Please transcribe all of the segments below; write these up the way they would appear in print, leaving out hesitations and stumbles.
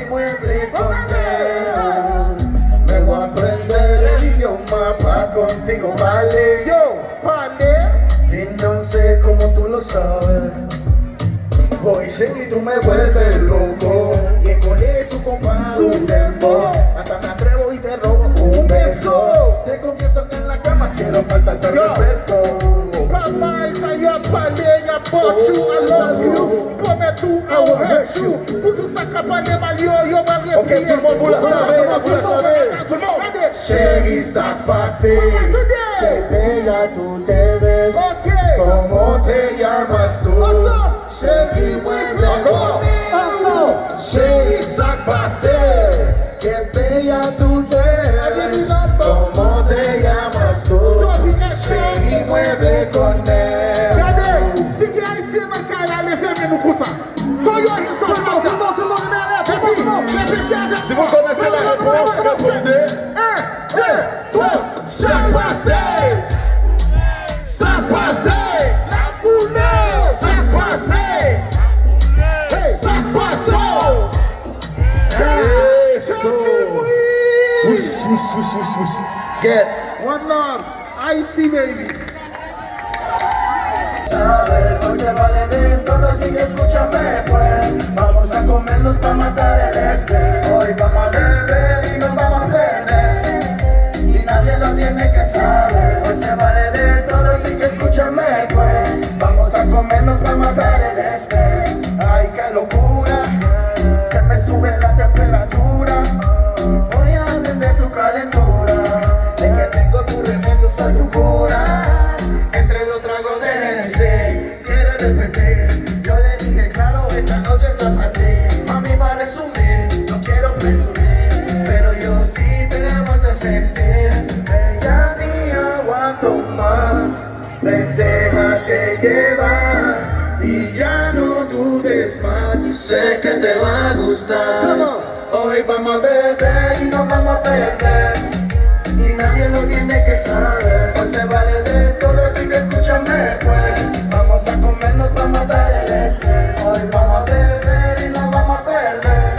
mueble con él. Me voy a aprender el idioma pa' contigo, vale. Yo, vale. Y no sé cómo tú lo sabes. Voy y tú me vuelves loco. Y con eso comparo un tempo. Hasta me atrevo y te robo un beso. Te confieso que en la cama quiero faltarte al respeto. Papá, esa yo palé, ya bochu, I love you. Promets tout, I will hurt you. Pour tout ça, capane malio, yo malien. Ok, tout le monde vous la savez, vous la savez. Tout le monde. Chérie, ça passe. Que bella tú te ves. ¿Cómo te llamas tú? Chérie, muévele conmigo. Chérie, ça passe. Que bella tú te ves. ¿Cómo te llamas tú? Chérie, muévele con él. Regardez, si il y a ici un cara, les femmes nous poussent. Quand il y a ici, tout le monde met à l'air. Si vous connaissez la réponse, répondez. 1, 2, 3, ça passe. Ça passe. La boule. Ça passe. Ça passe. Hey, so. Whoosh, whoosh, whoosh, whoosh, whoosh. Get. One love. Haití, baby. Sabes, hoy se vale de todo, así que escúchame pues. Vamos a comernos para matar el estrés. Hoy vamos a beber y nos vamos a perder. Y nadie lo tiene que saber. Hoy se vale de todo, así que escúchame pues. Vamos a comernos para matar el estrés. Ay, qué locura. Se me sube la temperatura. Voy a atender tu calentura. De que tengo tu remedio, soy tu cura. Entre los tragos de Hennessy, quiere repetir. Yo le dije claro, esta noche está para ti. Mami, para resumir, no quiero presumir, pero yo sí te vas a sentir. Ya ni aguanto más. Ven, déjate llevar y ya no dudes más. Sé que te va a gustar. Hoy vamos a beber y nos vamos a perder. Y nadie lo tiene que saber. Hoy se vale de todo, así que escúchame pues. Vamos a comernos para matar el estrés. Hoy vamos a beber y nos vamos a perder.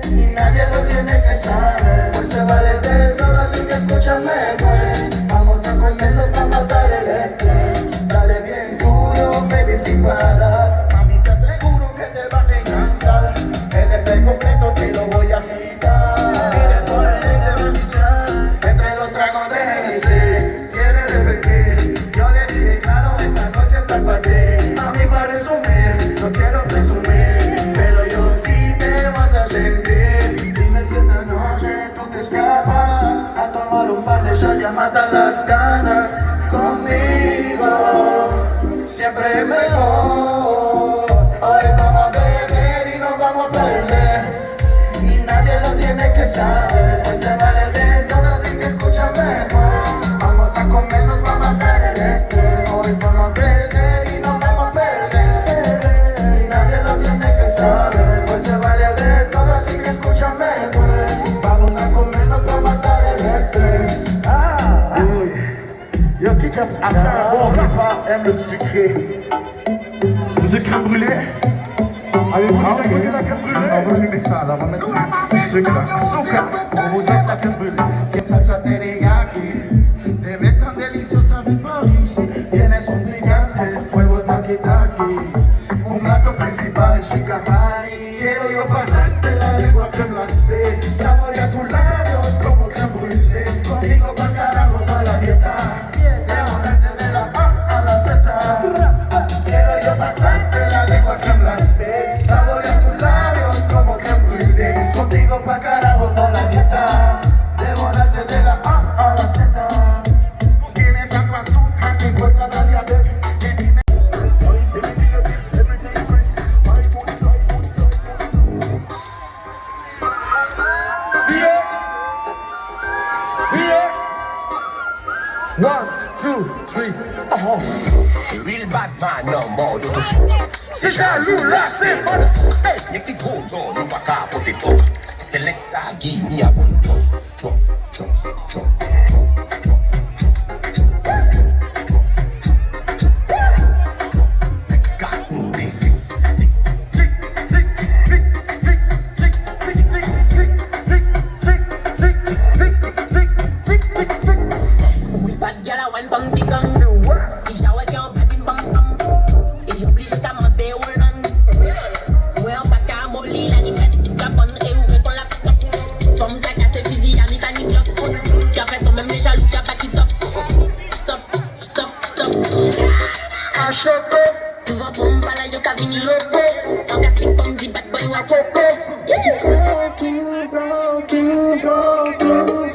Y nadie lo tiene que saber. Hoy se vale de todo, así que escúchame pues. Vamos a comernos para matar el estrés. Dale bien duro, baby, sin parar. Mami, te aseguro que te va a encantar. En este completo te lo voy a agitar. Mire por el televisión, entre los tragos de Hennessy. Quiere repetir, yo le dije claro, esta noche está para ti. Mami, para resumir, no quiero presumir, pero yo sí te vas a sentir. Dime si esta noche tú te escapas a tomar un par de shots, ya matan las ganas. Conmigo siempre es mejor. Hoy vamos a beber y nos vamos a perder. Y nadie lo tiene que saber. Hoy se vale de todo, así que escúchame pues. Vamos a comernos para matar el estrés. Hoy vamos a beber y nos vamos a perder. Y nadie lo tiene que saber. Hoy se vale de todo, así que escúchame pues. Vamos a comernos para matar el estrés. Oui. Yo qui cap à faire bon repas aime le sucré. Du crème brûlée. Avez-vous déjà goûté la crème brûlée? On va allumer ça, là, on va mettre azúcar. On vous offre la crème brûlée. Que salsa teriyaki. Te ves tan deliciosa de París. Tienes un picante, fuego taqui-taqui. Un plato principal, chica Mari. Quiero yo pasarte la lengua crème glacée. Saborear tus labios como crème brûlée. Contigo pa' carajo toda la dieta. Devorarte de la A a la Z. Quiero yo pasarte la lengua crème glacée. Saborear tus labios como crème brûlée. Contigo pa' carajo toda la dieta. Devorarte de la A a la Z. No tiene tanto azúcar que encuentra la diabetes. One, two, three, oh. Real bad man, no more do to shoot. C'est jaloux là, c'est bon. Hey, you can go no, you back up, put it up. Selector, give me a one drop, drop, drop, drop, drop, drop. Next guy, who they tick, tick, tick, tick, tick, tick, tick, tick, tick. you can vini loco. Fantastic from the bad boy, you a coco. Broken, broken, broken,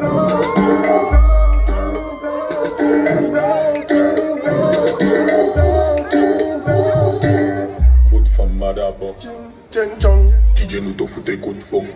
broken. Foot from Madaba. Ching chong. DJ nous t'en fout tes coups de fond.